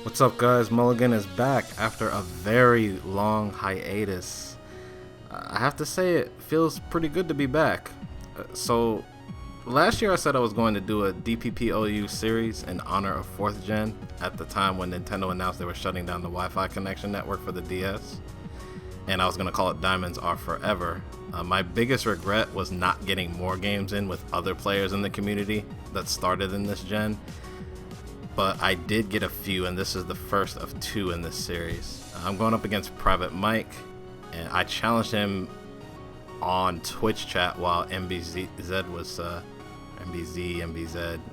What's up, guys? Mulligan is back after a very long hiatus. I have to say, it feels pretty good to be back. So, last year I said I was going to do a DPP OU series in honor of 4th Gen at the time when Nintendo announced they were shutting down the Wi-Fi connection network for the DS. And I was going to call it Diamonds Are Forever. My biggest regret was not getting more games in with other players in the community that started in this gen. But I did get a few, and this is the first of 2 in this series. I'm going up against pvtmike, and I challenged him on Twitch chat while MBZ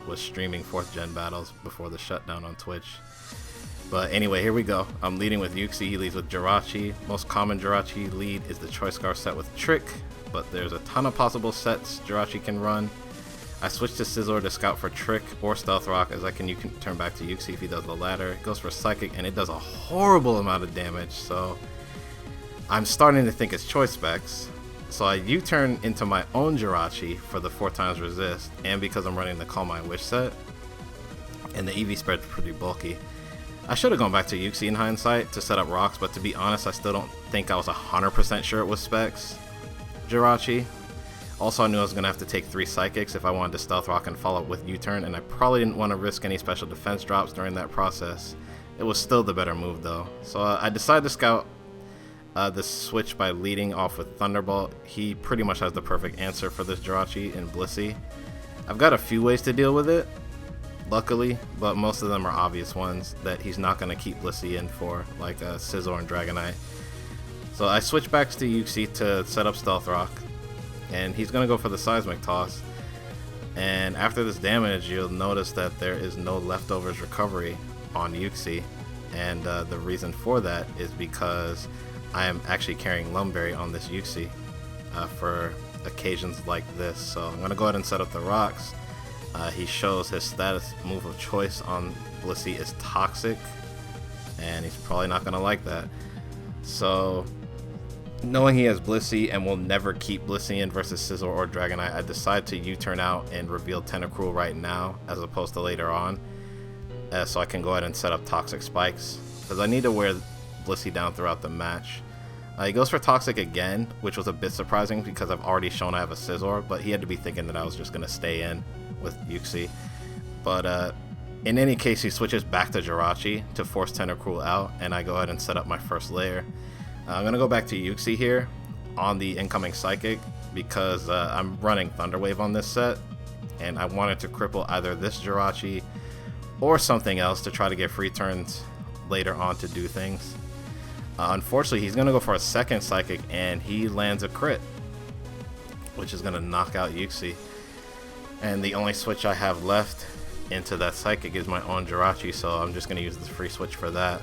was streaming 4th Gen battles before the shutdown on Twitch. But anyway, here we go. I'm leading with Yuxi. He leads with Jirachi. Most common Jirachi lead is the Choice Scarf set with Trick, but there's a ton of possible sets Jirachi can run. I switched to Scizor to scout for Trick or Stealth Rock, as you can turn back to Yuxi if he does the latter. It goes for Psychic, and it does a horrible amount of damage, so I'm starting to think it's choice specs. So I U-turn into my own Jirachi for the 4x resist, and because I'm running the Calm Mind Wish set, and the EV spread's pretty bulky. I should have gone back to Yuxi in hindsight to set up rocks, but to be honest, I still don't think I was 100% sure it was specs Jirachi. Also, I knew I was going to have to take 3 Psychics if I wanted to Stealth Rock and follow up with U-turn, and I probably didn't want to risk any special defense drops during that process. It was still the better move though. So I decided to scout the switch by leading off with Thunderbolt. He pretty much has the perfect answer for this Jirachi in Blissey. I've got a few ways to deal with it, luckily, but most of them are obvious ones that he's not going to keep Blissey in for, like Scizor and Dragonite. So I switch back to Yuxi to set up Stealth Rock, and he's going to go for the Seismic Toss. And after this damage, you'll notice that there is no leftovers recovery on Yuxi, and the reason for that is because I am actually carrying Lumberry on this Yuxi for occasions like this. So I'm going to go ahead and set up the rocks. He shows his status move of choice on Blissey is Toxic, and he's probably not going to like that. So, knowing he has Blissey and will never keep Blissey in versus Scizor or Dragonite, I decide to U-turn out and reveal Tentacruel right now as opposed to later on, so I can go ahead and set up Toxic Spikes, because I need to wear Blissey down throughout the match. He goes for Toxic again, which was a bit surprising because I've already shown I have a Scizor, but he had to be thinking that I was just going to stay in with Yuxi. But in any case, he switches back to Jirachi to force Tentacruel out, and I go ahead and set up my first layer. I'm going to go back to Yuxi here on the incoming Psychic because I'm running Thunder Wave on this set, and I wanted to cripple either this Jirachi or something else to try to get free turns later on to do things. Unfortunately, he's going to go for a second Psychic, and he lands a crit, which is going to knock out Yuxi. And the only switch I have left into that Psychic is my own Jirachi, so I'm just going to use this free switch for that.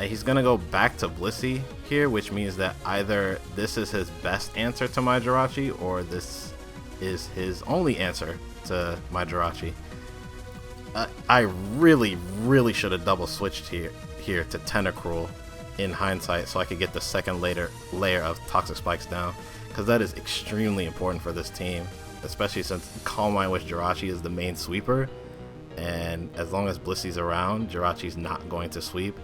He's going to go back to Blissey here, which means that either this is his best answer to my Jirachi, or this is his only answer to my Jirachi. I really should have double switched here to Tentacruel in hindsight, so I could get the second layer of Toxic Spikes down, because that is extremely important for this team, especially since Calm Mind Wish Jirachi is the main sweeper, and as long as Blissey's around, Jirachi's not going to sweep.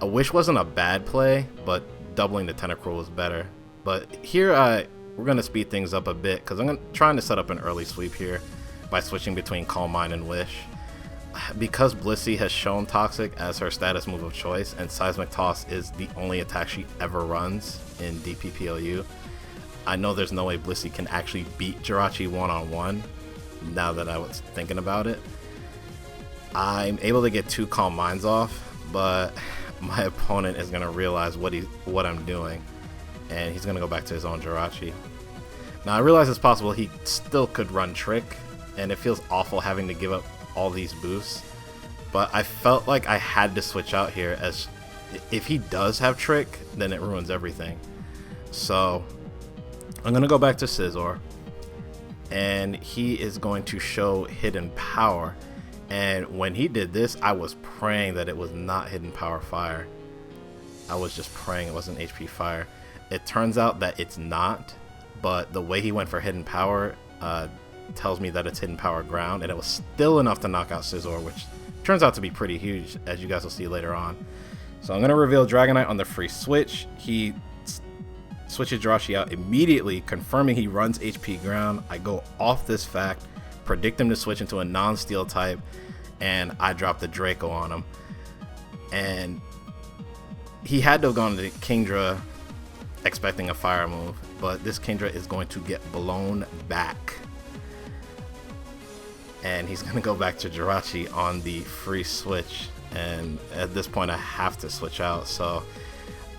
A Wish wasn't a bad play, but doubling the Tentacruel was better. But here we're going to speed things up a bit, because I'm trying to set up an early sweep here by switching between Calm Mind and Wish. Because Blissey has shown Toxic as her status move of choice, and Seismic Toss is the only attack she ever runs in DPPOU, I know there's no way Blissey can actually beat Jirachi one-on-one, now that I was thinking about it. I'm able to get 2 Calm Minds off, but my opponent is going to realize what I'm doing, and he's going to go back to his own Jirachi. Now I realize it's possible he still could run Trick, and it feels awful having to give up all these boosts, but I felt like I had to switch out here, as if he does have Trick, then it ruins everything. So I'm going to go back to Scizor, and he is going to show Hidden Power. And when he did this, I was praying that it was not Hidden Power Fire. I was just praying it wasn't HP Fire. It turns out that it's not, but the way he went for Hidden Power tells me that it's Hidden Power Ground, and it was still enough to knock out Scizor, which turns out to be pretty huge, as you guys will see later on. So I'm going to reveal Dragonite on the free switch. He switches Jirachi out immediately, confirming he runs HP ground. I go off this fact, predict him to switch into a non-steel type, and I drop the Draco on him. And he had to have gone to Kingdra expecting a fire move, but this Kingdra is going to get blown back. And he's going to go back to Jirachi on the free switch. And at this point, I have to switch out. So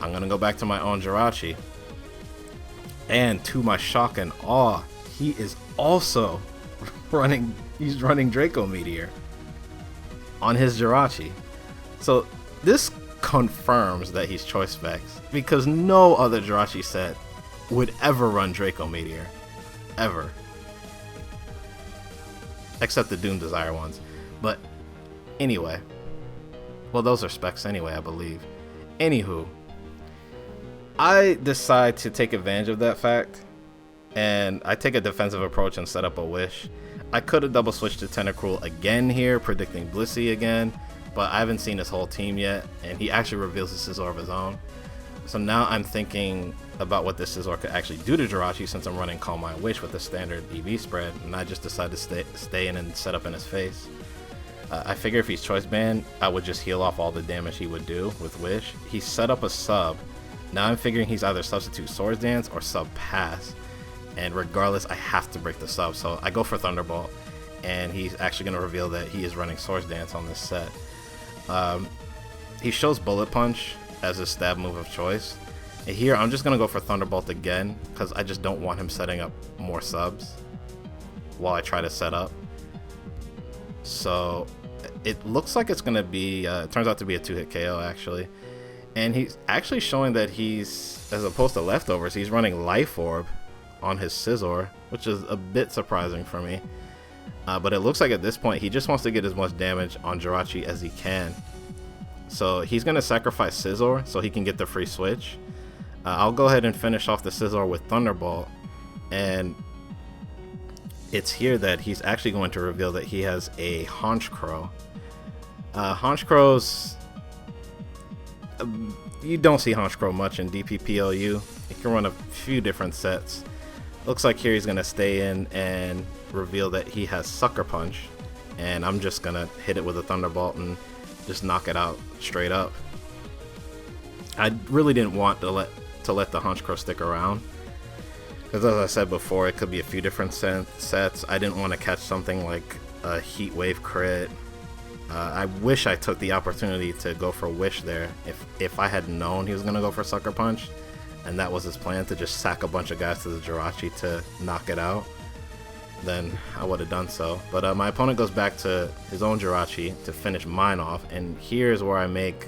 I'm going to go back to my own Jirachi. And to my shock and awe, he is also running Draco Meteor on his Jirachi. So this confirms that he's Choice Specs, because no other Jirachi set would ever run Draco Meteor. Ever. Except the Doom Desire ones. But anyway. Well, those are specs anyway, I believe. Anywho. I decide to take advantage of that fact. And I take a defensive approach and set up a Wish. I could have double switched to Tentacruel again here, predicting Blissey again. But I haven't seen his whole team yet. And he actually reveals a Scizor of his own. So now I'm thinking about what this Scizor could actually do to Jirachi, since I'm running Calm Mind Wish with the standard EV spread, and I just decided to stay in and set up in his face. I figure if he's Choice Band, I would just heal off all the damage he would do with Wish. He set up a sub. Now I'm figuring he's either substitute Swords Dance or sub Pass, and regardless, I have to break the sub. So I go for Thunderbolt, and he's actually going to reveal that he is running Swords Dance on this set. He shows Bullet Punch as his stab move of choice. And here I'm just going to go for Thunderbolt again, because I just don't want him setting up more subs while I try to set up. So it looks like it's going to be, it turns out to be a 2-hit KO actually. And he's actually showing that he's, as opposed to Leftovers, he's running Life Orb on his Scizor, which is a bit surprising for me. But it looks like at this point he just wants to get as much damage on Jirachi as he can. So he's going to sacrifice Scizor so he can get the free switch. I'll go ahead and finish off the Scizor with Thunderbolt. And it's here that he's actually going to reveal that he has a Honchkrow. Honchkrows, you don't see Honchkrow much in DPPLU. It can run a few different sets. Looks like here he's going to stay in and reveal that he has Sucker Punch. And I'm just going to hit it with a Thunderbolt and just knock it out straight up. I really didn't want to let the Honchkrow stick around, because as I said before, it could be a few different sets. I didn't want to catch something like a Heat Wave crit. I wish I took the opportunity to go for Wish there. If I had known he was going to go for Sucker Punch, and that was his plan, to just sack a bunch of guys to the Jirachi to knock it out, then I would have done so. But my opponent goes back to his own Jirachi to finish mine off, and here's where I make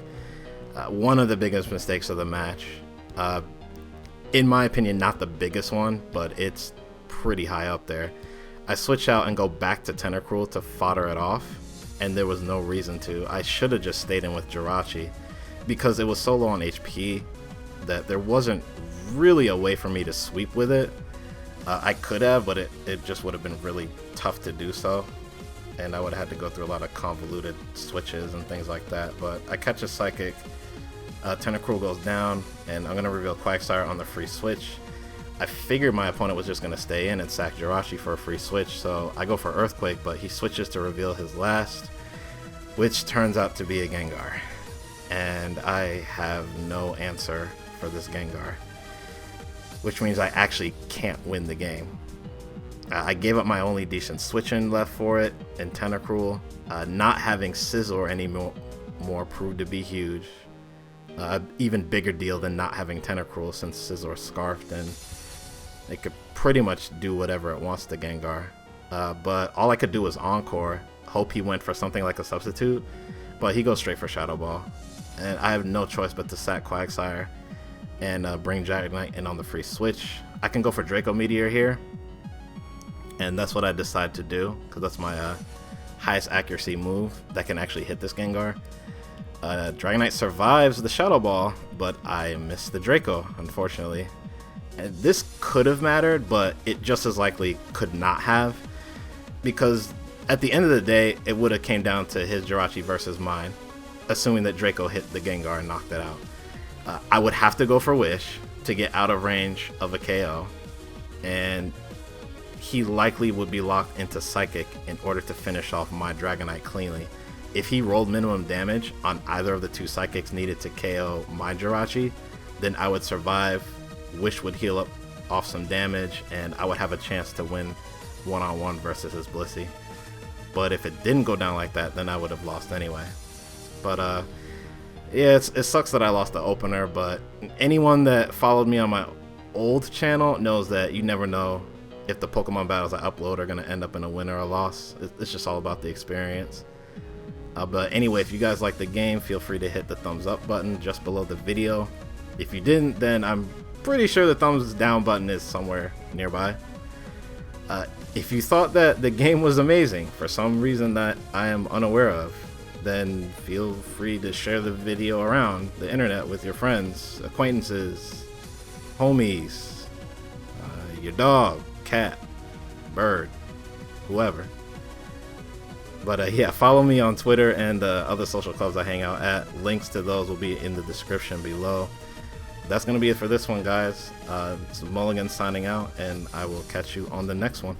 one of the biggest mistakes of the match. In my opinion, not the biggest one, but it's pretty high up there. I switch out and go back to Tentacruel to fodder it off, and there was no reason to. I should have just stayed in with Jirachi, because it was so low on HP that there wasn't really a way for me to sweep with it. I could have, but it just would have been really tough to do so, and I would have had to go through a lot of convoluted switches and things like that. But I catch a Psychic, Tentacruel goes down, and I'm going to reveal Quagsire on the free switch. I figured my opponent was just going to stay in and sack Jirachi for a free switch, so I go for Earthquake, but he switches to reveal his last, which turns out to be a Gengar. And I have no answer for this Gengar, which means I actually can't win the game. I gave up my only decent switch-in left for it in Tentacruel. Not having Scizor anymore proved to be huge. Even bigger deal than not having Tentacruel, since Scizor scarfed and it could pretty much do whatever it wants to Gengar. But all I could do was Encore, hope he went for something like a substitute, but he goes straight for Shadow Ball. And I have no choice but to sack Quagsire and bring Dragonite in on the free switch. I can go for Draco Meteor here, and that's what I decide to do, because that's my highest accuracy move that can actually hit this Gengar. Dragonite survives the Shadow Ball, but I missed the Draco, unfortunately. And this could have mattered, but it just as likely could not have, because at the end of the day, it would have came down to his Jirachi versus mine, assuming that Draco hit the Gengar and knocked it out. I would have to go for Wish to get out of range of a KO, and he likely would be locked into Psychic in order to finish off my Dragonite cleanly. If he rolled minimum damage on either of the two Psychics needed to KO my Jirachi, then I would survive, Wish would heal up off some damage, and I would have a chance to win one-on-one versus his Blissey. But if it didn't go down like that, then I would have lost anyway. But yeah, it sucks that I lost the opener, but anyone that followed me on my old channel knows that you never know if the Pokemon battles I upload are going to end up in a win or a loss. It's just all about the experience. But anyway, if you guys like the game, feel free to hit the thumbs up button just below the video. If you didn't, then I'm pretty sure the thumbs down button is somewhere nearby. If you thought that the game was amazing for some reason that I am unaware of, then feel free to share the video around the internet with your friends, acquaintances, homies, your dog, cat, bird, whoever. But yeah, follow me on Twitter and the other social clubs I hang out at. Links to those will be in the description below. That's going to be it for this one, guys. This is Mulligan signing out, and I will catch you on the next one.